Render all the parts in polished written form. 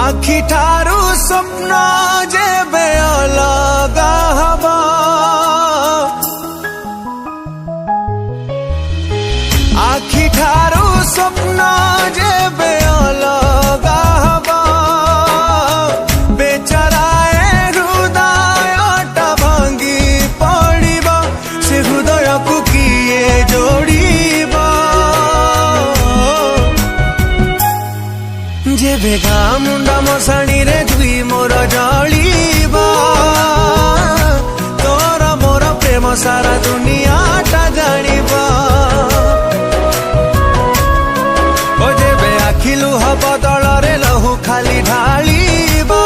आखि ठारू स्वप्न जेबे अलगा हबा आखि ठारू स्वप्न जेबे अलगा हबा बेचाराए हृदयटा भांगी पड़िबा से हृदय को किए जोड़िबा जेबे घा मुंडा मशाणी रे धुई मोर जलिबा तोर मोर प्रेम सारा दुनिया टा जानिबा ओ जेबे आखि लुह बदल रे लहू खाली ढालिबा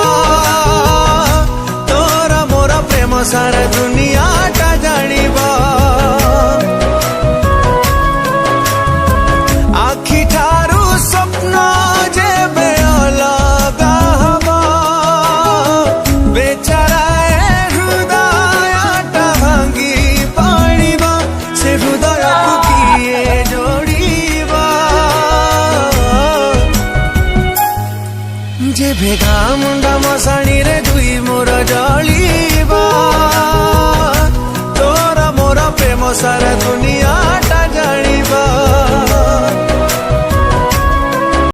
तोर मोर प्रेम सारा दुनिया टा जानिबा आखि ठारू स्वप्न जेबे अलगा हबा बेचाराए हृदयटा भांगी पड़िबा से हृदय को किए जोड़िबा जेबे घा मुंड